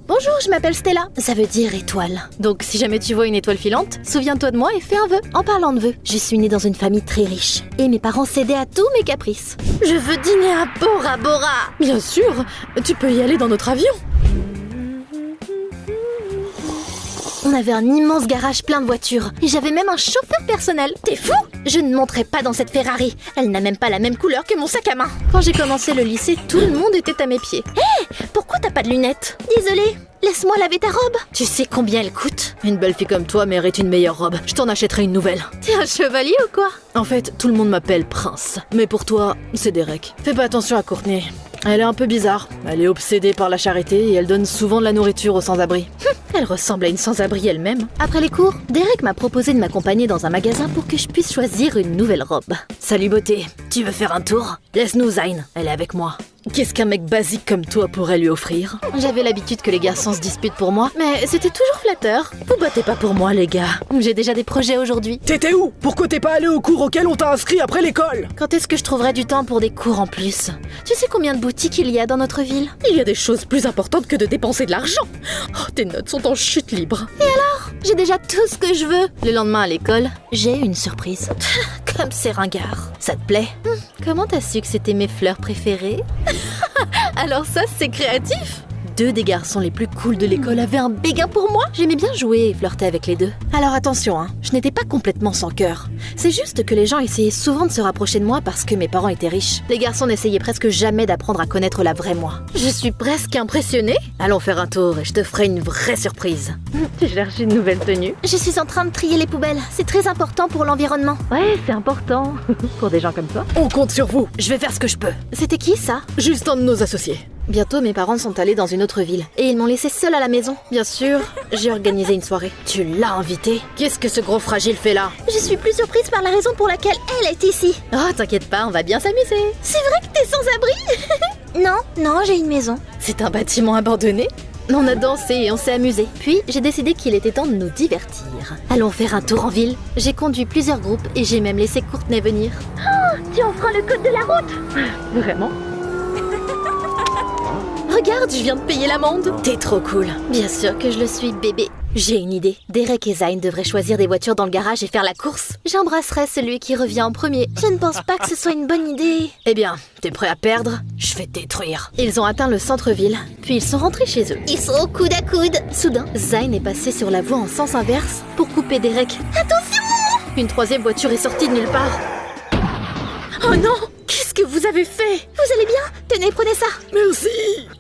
Bonjour, je m'appelle Stella. Ça veut dire étoile. Donc si jamais tu vois une étoile filante, souviens-toi de moi et fais un vœu. En parlant de vœux, je suis née dans une famille très riche. Et mes parents cédaient à tous mes caprices. Je veux dîner à Bora Bora. Bien sûr, tu peux y aller dans notre avion. On avait un immense garage plein de voitures. Et j'avais même un chauffeur personnel. T'es fou? Je ne monterai pas dans cette Ferrari. Elle n'a même pas la même couleur que mon sac à main. Quand j'ai commencé le lycée, tout le monde était à mes pieds. Hé, pourquoi t'as pas de lunettes? Désolée, laisse-moi laver ta robe. Tu sais combien elle coûte? Une belle fille comme toi mérite une meilleure robe. Je t'en achèterai une nouvelle. T'es un chevalier ou quoi? En fait, tout le monde m'appelle Prince. Mais pour toi, c'est Derek. Fais pas attention à Courtney. Elle est un peu bizarre. Elle est obsédée par la charité et elle donne souvent de la nourriture aux sans-abri. Elle ressemble à une sans-abri elle-même. Après les cours, Derek m'a proposé de m'accompagner dans un magasin pour que je puisse choisir une nouvelle robe. Salut beauté, tu veux faire un tour? Laisse-nous Zayn, elle est avec moi. Qu'est-ce qu'un mec basique comme toi pourrait lui offrir? J'avais l'habitude que les garçons se disputent pour moi, mais c'était toujours flatteur. Vous battez pas pour moi les gars. J'ai déjà des projets aujourd'hui. T'étais où? Pourquoi t'es pas allé au cours auquel on t'a inscrit après l'école? Quand est-ce que je trouverai du temps pour des cours en plus? Tu sais combien de boutiques il y a dans notre ville? Il y a des choses plus importantes que de dépenser de l'argent. Oh, tes notes sont en chute libre. Et alors? J'ai déjà tout ce que je veux. Le lendemain à l'école, j'ai une surprise. Comme c'est ringard. Ça te plaît? Comment t'as su que c'était mes fleurs préférées? Alors ça, c'est créatif. 2 des garçons les plus cools de l'école avaient un béguin pour moi. J'aimais bien jouer et flirter avec les deux. Alors attention, je n'étais pas complètement sans cœur. C'est juste que les gens essayaient souvent de se rapprocher de moi parce que mes parents étaient riches. Les garçons n'essayaient presque jamais d'apprendre à connaître la vraie moi. Je suis presque impressionnée. Allons faire un tour et je te ferai une vraie surprise. Tu cherches une nouvelle tenue? Je suis en train de trier les poubelles. C'est très important pour l'environnement. Ouais, c'est important. Pour des gens comme toi. On compte sur vous. Je vais faire ce que je peux. C'était qui ça? Juste un de nos associés. Bientôt, mes parents sont allés dans une autre ville et ils m'ont laissée seule à la maison. Bien sûr, j'ai organisé une soirée. Tu l'as invité? Qu'est-ce que ce gros fragile fait là? Je suis plus surprise par la raison pour laquelle elle est ici. Oh, t'inquiète pas, on va bien s'amuser. C'est vrai que t'es sans abri? Non, j'ai une maison. C'est un bâtiment abandonné? On a dansé et on s'est amusé. Puis, j'ai décidé qu'il était temps de nous divertir. Allons faire un tour en ville. J'ai conduit plusieurs groupes et j'ai même laissé Courtney venir. Oh, tu enfreins le code de la route? Vraiment? Regarde, je viens de payer l'amende. T'es trop cool. Bien sûr que je le suis, bébé. J'ai une idée. Derek et Zayn devraient choisir des voitures dans le garage et faire la course. J'embrasserai celui qui revient en premier. Je ne pense pas que ce soit une bonne idée. Eh bien, t'es prêt à perdre? Je vais te détruire. Ils ont atteint le centre-ville, puis ils sont rentrés chez eux. Ils sont au coude à coude. Soudain, Zayn est passé sur la voie en sens inverse pour couper Derek. Attention! Une 3e voiture est sortie de nulle part. Oh non! Qu'est-ce que vous avez fait? Vous allez bien? Tenez, prenez ça. Merci.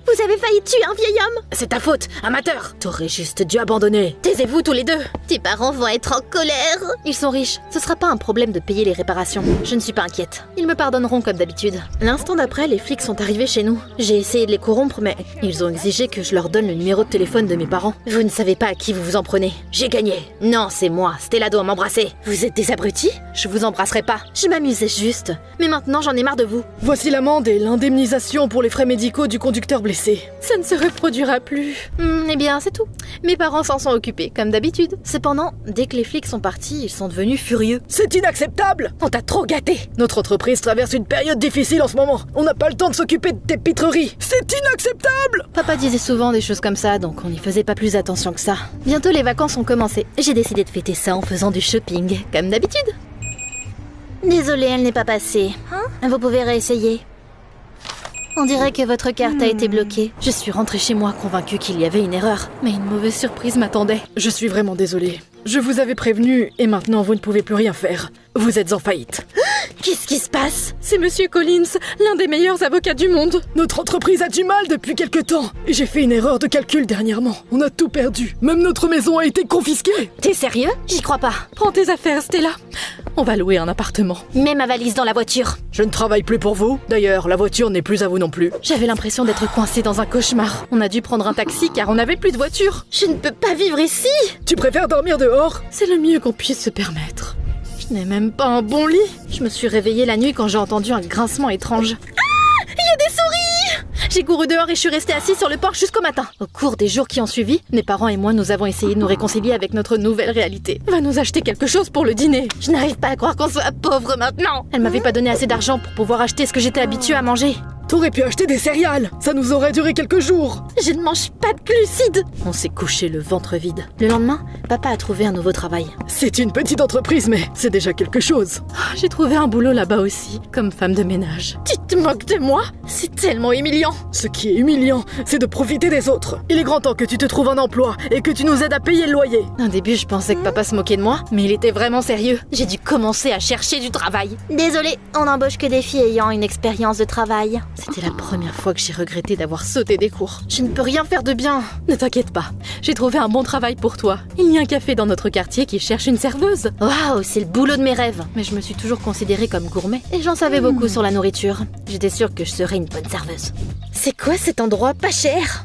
Vous avez failli tuer un vieil homme. C'est ta faute, amateur. T'aurais juste dû abandonner. Taisez-vous tous les deux. Tes parents vont être en colère. Ils sont riches. Ce sera pas un problème de payer les réparations. Je ne suis pas inquiète. Ils me pardonneront comme d'habitude. L'instant d'après, les flics sont arrivés chez nous. J'ai essayé de les corrompre, mais ils ont exigé que je leur donne le numéro de téléphone de mes parents. Vous ne savez pas à qui vous vous en prenez. J'ai gagné. Non, c'est moi. Stella doit m'embrasser. Vous êtes des abrutis? Je vous embrasserai pas. Je m'amusais juste. Mais maintenant, j'en ai marre de vous. Voici l'amende et l'indemnisation pour les frais médicaux du conducteur blessé. Ça ne se reproduira plus. Eh bien, c'est tout. Mes parents s'en sont occupés, comme d'habitude. Cependant, dès que les flics sont partis, ils sont devenus furieux. C'est inacceptable! On t'a trop gâté. Notre entreprise traverse une période difficile en ce moment. On n'a pas le temps de s'occuper de tes pitreries. C'est inacceptable! Papa disait souvent des choses comme ça, donc on n'y faisait pas plus attention que ça. Bientôt, les vacances ont commencé. J'ai décidé de fêter ça en faisant du shopping, comme d'habitude. Désolée, elle n'est pas passée. Vous pouvez réessayer. On dirait que votre carte a été bloquée. Je suis rentrée chez moi convaincue qu'il y avait une erreur, mais une mauvaise surprise m'attendait. Je suis vraiment désolée. Je vous avais prévenu et maintenant vous ne pouvez plus rien faire. Vous êtes en faillite. Qu'est-ce qui se passe? C'est Monsieur Collins, l'un des meilleurs avocats du monde. Notre entreprise a du mal depuis quelque temps. Et j'ai fait une erreur de calcul dernièrement. On a tout perdu. Même notre maison a été confisquée. T'es sérieux? J'y crois pas. Prends tes affaires, Stella. On va louer un appartement. Mets ma valise dans la voiture. Je ne travaille plus pour vous. D'ailleurs, la voiture n'est plus à vous non plus. J'avais l'impression d'être coincée dans un cauchemar. On a dû prendre un taxi car on n'avait plus de voiture. Je ne peux pas vivre ici. Tu préfères dormir dehors? C'est le mieux qu'on puisse se permettre. Je n'ai même pas un bon lit. Je me suis réveillée la nuit quand j'ai entendu un grincement étrange. Ah! Il y a des souris! J'ai couru dehors et je suis restée assise sur le porche jusqu'au matin. Au cours des jours qui ont suivi, mes parents et moi nous avons essayé de nous réconcilier avec notre nouvelle réalité. Va nous acheter quelque chose pour le dîner. Je n'arrive pas à croire qu'on soit pauvre maintenant. Elle m'avait pas donné assez d'argent pour pouvoir acheter ce que j'étais habituée à manger. T'aurais pu acheter des céréales. Ça nous aurait duré quelques jours. Je ne mange pas de glucides. On s'est couché le ventre vide. Le lendemain, papa a trouvé un nouveau travail. C'est une petite entreprise, mais c'est déjà quelque chose. J'ai trouvé un boulot là-bas aussi, comme femme de ménage. Tu te moques de moi? C'est tellement humiliant. Ce qui est humiliant, c'est de profiter des autres. Il est grand temps que tu te trouves un emploi et que tu nous aides à payer le loyer. Au début, je pensais que papa se moquait de moi, mais il était vraiment sérieux. J'ai dû commencer à chercher du travail. Désolée, on n'embauche que des filles ayant une expérience de travail. C'était la première fois que j'ai regretté d'avoir sauté des cours. Je ne peux rien faire de bien. Ne t'inquiète pas, j'ai trouvé un bon travail pour toi. Il y a un café dans notre quartier qui cherche une serveuse. Waouh, c'est le boulot de mes rêves. Mais je me suis toujours considérée comme gourmet et j'en savais beaucoup sur la nourriture. J'étais sûre que je serais une bonne serveuse. C'est quoi cet endroit pas cher?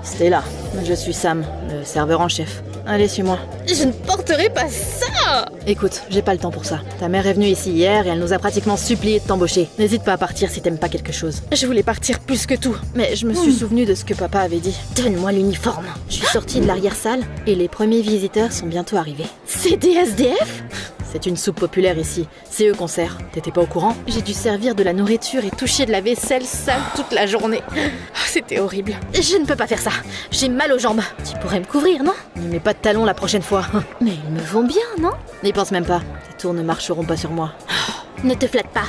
Stella, je suis Sam, le serveur en chef. Allez, suis-moi. Je ne porterai pas ça. Écoute, j'ai pas le temps pour ça. Ta mère est venue ici hier et elle nous a pratiquement supplié de t'embaucher. N'hésite pas à partir si t'aimes pas quelque chose. Je voulais partir plus que tout. Mais je me suis souvenue de ce que papa avait dit. Donne-moi l'uniforme. Je suis sortie de l'arrière-salle et les premiers visiteurs sont bientôt arrivés. C'est des SDF? C'est une soupe populaire ici. C'est eux qu'on sert. T'étais pas au courant? J'ai dû servir de la nourriture et toucher de la vaisselle sale toute la journée. C'était horrible. Je ne peux pas faire ça. J'ai mal aux jambes. Tu pourrais me couvrir, non? Ne mets pas de talons la prochaine fois. Mais ils me vont bien, non? N'y pense même pas. Tes tours ne marcheront pas sur moi. Ne te flatte pas.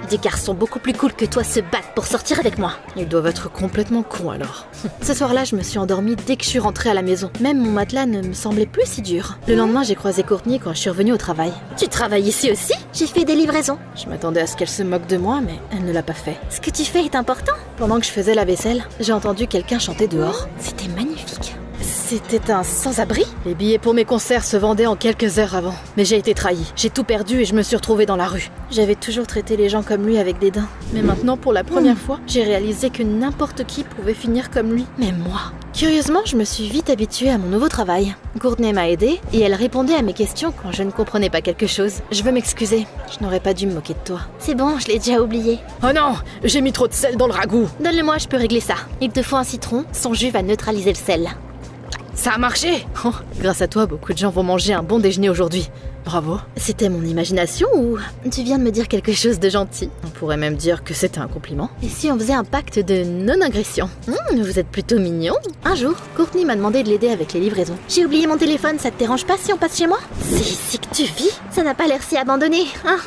Des garçons beaucoup plus cool que toi se battent pour sortir avec moi. Ils doivent être complètement cons alors. Ce soir-là, je me suis endormie dès que je suis rentrée à la maison. Même mon matelas ne me semblait plus si dur. Le lendemain, j'ai croisé Courtney quand je suis revenue au travail. Tu travailles ici aussi? J'ai fait des livraisons. Je m'attendais à ce qu'elle se moque de moi, mais elle ne l'a pas fait. Ce que tu fais est important. Pendant que je faisais la vaisselle, j'ai entendu quelqu'un chanter dehors. C'était magnifique. C'était un sans-abri? Les billets pour mes concerts se vendaient en quelques heures avant. Mais j'ai été trahie. J'ai tout perdu et je me suis retrouvée dans la rue. J'avais toujours traité les gens comme lui avec dédain. Mais maintenant, pour la première fois, j'ai réalisé que n'importe qui pouvait finir comme lui. Même moi. Curieusement, je me suis vite habituée à mon nouveau travail. Courtney m'a aidée et elle répondait à mes questions quand je ne comprenais pas quelque chose. Je veux m'excuser. Je n'aurais pas dû me moquer de toi. C'est bon, je l'ai déjà oublié. Oh non, j'ai mis trop de sel dans le ragoût. Donne-le-moi, je peux régler ça. Il te faut un citron, son jus va neutraliser le sel. Ça a marché. Oh, grâce à toi, beaucoup de gens vont manger un bon déjeuner aujourd'hui. Bravo. C'était mon imagination ou tu viens de me dire quelque chose de gentil? On pourrait même dire que c'était un compliment. Et si on faisait un pacte de non-agression? Vous êtes plutôt mignon. Un jour, Courtney m'a demandé de l'aider avec les livraisons. J'ai oublié mon téléphone, ça te dérange pas si on passe chez moi? C'est ici que tu vis? Ça n'a pas l'air si abandonné, hein?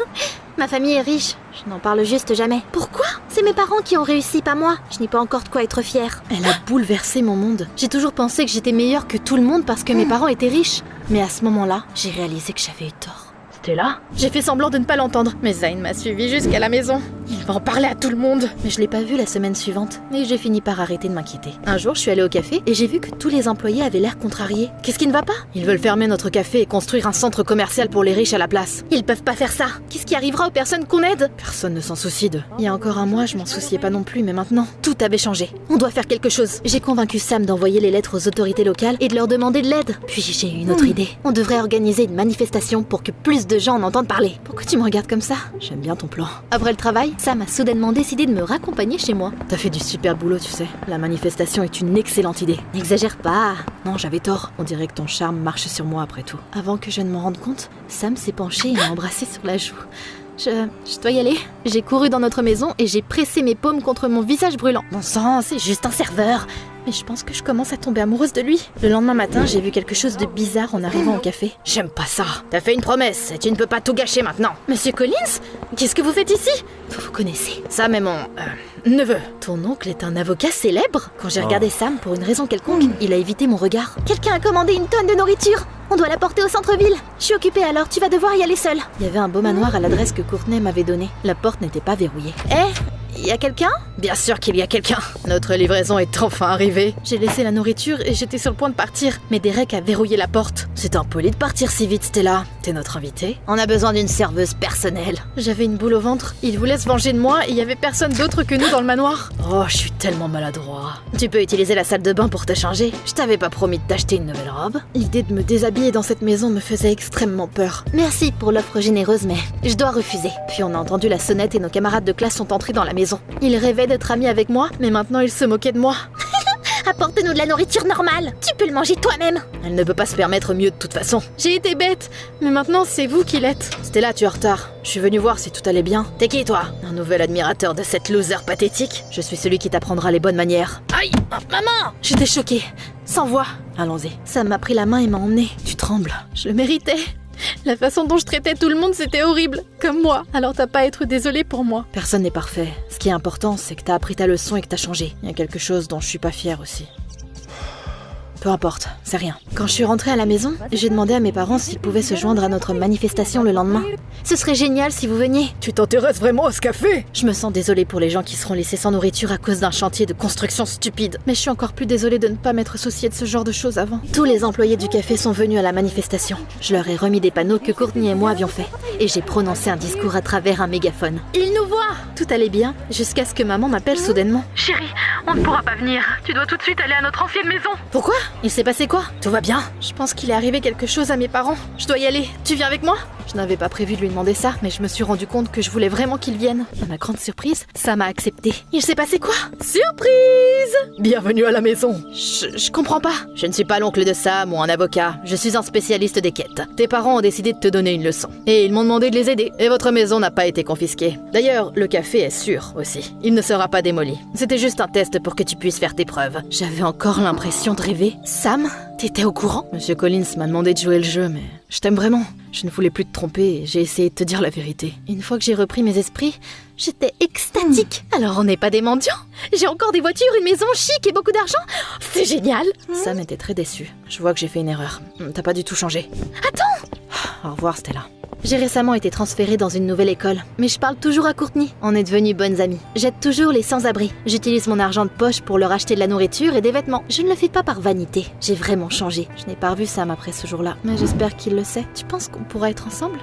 Ma famille est riche, je n'en parle juste jamais. Pourquoi? C'est mes parents qui ont réussi, pas moi. Je n'ai pas encore de quoi être fière. Elle a bouleversé mon monde. J'ai toujours pensé que j'étais meilleure que tout le monde parce que mes parents étaient riches. Mais à ce moment-là, j'ai réalisé que j'avais eu tort. Stella? J'ai fait semblant de ne pas l'entendre, mais Zayn m'a suivi jusqu'à la maison. Il va en parler à tout le monde. Mais je l'ai pas vu la semaine suivante, et j'ai fini par arrêter de m'inquiéter. Un jour, je suis allée au café et j'ai vu que tous les employés avaient l'air contrariés. Qu'est-ce qui ne va pas? Ils veulent fermer notre café et construire un centre commercial pour les riches à la place. Ils peuvent pas faire ça. Qu'est-ce qui arrivera aux personnes qu'on aide? Personne ne s'en soucie d'eux. Il y a encore un mois, je m'en souciais pas non plus, mais maintenant, tout avait changé. On doit faire quelque chose. J'ai convaincu Sam d'envoyer les lettres aux autorités locales et de leur demander de l'aide. Puis j'ai eu une autre idée. On devrait organiser une manifestation pour que plus de gens en entendent parler. Pourquoi tu me regardes comme ça? J'aime bien ton plan. Après le travail, Sam a soudainement décidé de me raccompagner chez moi. T'as fait du super boulot, tu sais. La manifestation est une excellente idée. N'exagère pas. Non, j'avais tort. On dirait que ton charme marche sur moi après tout. Avant que je ne m'en rende compte, Sam s'est penché et m'a embrassé sur la joue. Je dois y aller. J'ai couru dans notre maison et j'ai pressé mes paumes contre mon visage brûlant. Bon sang, c'est juste un serveur. Mais je pense que je commence à tomber amoureuse de lui. Le lendemain matin, j'ai vu quelque chose de bizarre en arrivant au café. J'aime pas ça. T'as fait une promesse et tu ne peux pas tout gâcher maintenant. Monsieur Collins, qu'est-ce que vous faites ici? Vous connaissez. Sam est mon neveu. Ton oncle est un avocat célèbre? Quand j'ai regardé Sam pour une raison quelconque, il a évité mon regard. Quelqu'un a commandé une tonne de nourriture. On doit la porter au centre-ville. Je suis occupée alors, tu vas devoir y aller seule. Il y avait un beau manoir à l'adresse que Courtney m'avait donnée. La porte n'était pas verrouillée. Y a quelqu'un? Bien sûr qu'il y a quelqu'un. Notre livraison est enfin arrivée. J'ai laissé la nourriture et j'étais sur le point de partir, mais Derek a verrouillé la porte. C'est impoli de partir si vite, Stella. T'es notre invitée. On a besoin d'une serveuse personnelle. J'avais une boule au ventre. Il voulait se venger de moi et il y avait personne d'autre que nous dans le manoir. Oh, je suis tellement maladroit. Tu peux utiliser la salle de bain pour te changer. Je t'avais pas promis de t'acheter une nouvelle robe. L'idée de me déshabiller dans cette maison me faisait extrêmement peur. Merci pour l'offre généreuse, mais je dois refuser. Puis on a entendu la sonnette et nos camarades de classe sont entrés dans la maison. Ils rêvaient d'être amis avec moi, mais maintenant ils se moquaient de moi. Apporte-nous de la nourriture normale. Tu peux le manger toi-même. Elle ne peut pas se permettre mieux de toute façon. J'ai été bête, mais maintenant c'est vous qui l'êtes. Stella, tu es en retard. Je suis venue voir si tout allait bien. T'es qui, toi? Un nouvel admirateur de cette loser pathétique? Je suis celui qui t'apprendra les bonnes manières. Aïe! Maman! J'étais choquée. Sans voix. Allons-y. Ça m'a pris la main et m'a emmenée. Tu trembles. Je le méritais. La façon dont je traitais tout le monde, c'était horrible. Comme moi. Alors t'as pas à être désolée pour moi. Personne n'est parfait. Ce qui est important, c'est que t'as appris ta leçon et que t'as changé. Il y a quelque chose dont je suis pas fière aussi. Peu importe, c'est rien. Quand je suis rentrée à la maison, j'ai demandé à mes parents s'ils pouvaient se joindre à notre manifestation le lendemain. Ce serait génial si vous veniez. Tu t'intéresses vraiment à ce café? Je me sens désolée pour les gens qui seront laissés sans nourriture à cause d'un chantier de construction stupide. Mais je suis encore plus désolée de ne pas m'être souciée de ce genre de choses avant. Tous les employés du café sont venus à la manifestation. Je leur ai remis des panneaux que Courtney et moi avions faits. Et j'ai prononcé un discours à travers un mégaphone. Ils nous voient! Tout allait bien, jusqu'à ce que maman m'appelle soudainement. Chérie, on ne pourra pas venir. Tu dois tout de suite aller à notre ancienne maison. Pourquoi? Il s'est passé quoi? Tout va bien? Je pense qu'il est arrivé quelque chose à mes parents. Je dois y aller. Tu viens avec moi? Je n'avais pas prévu de lui demander ça, mais je me suis rendu compte que je voulais vraiment qu'il vienne. À ma grande surprise, Sam a accepté. Il s'est passé quoi? Surprise! Bienvenue à la maison. Je comprends pas. Je ne suis pas l'oncle de Sam ou un avocat. Je suis un spécialiste des quêtes. Tes parents ont décidé de te donner une leçon. Et ils m'ont demandé de les aider. Et votre maison n'a pas été confisquée. D'ailleurs, le café est sûr aussi. Il ne sera pas démoli. C'était juste un test pour que tu puisses faire tes preuves. J'avais encore l'impression de rêver. Sam, t'étais au courant? Monsieur Collins m'a demandé de jouer le jeu, mais je t'aime vraiment. Je ne voulais plus te tromper et j'ai essayé de te dire la vérité. Une fois que j'ai repris mes esprits, j'étais extatique. Alors on n'est pas des mendiants. J'ai encore des voitures, une maison chic et beaucoup d'argent. C'est génial. Sam était très déçu. Je vois que j'ai fait une erreur. T'as pas du tout changé. Attends! Au revoir, Stella. J'ai récemment été transférée dans une nouvelle école, mais je parle toujours à Courtney. On est devenus bonnes amies. J'aide toujours les sans-abri. J'utilise mon argent de poche pour leur acheter de la nourriture et des vêtements. Je ne le fais pas par vanité. J'ai vraiment changé. Je n'ai pas revu Sam après ce jour-là, mais j'espère qu'il le sait. Tu penses qu'on pourra être ensemble?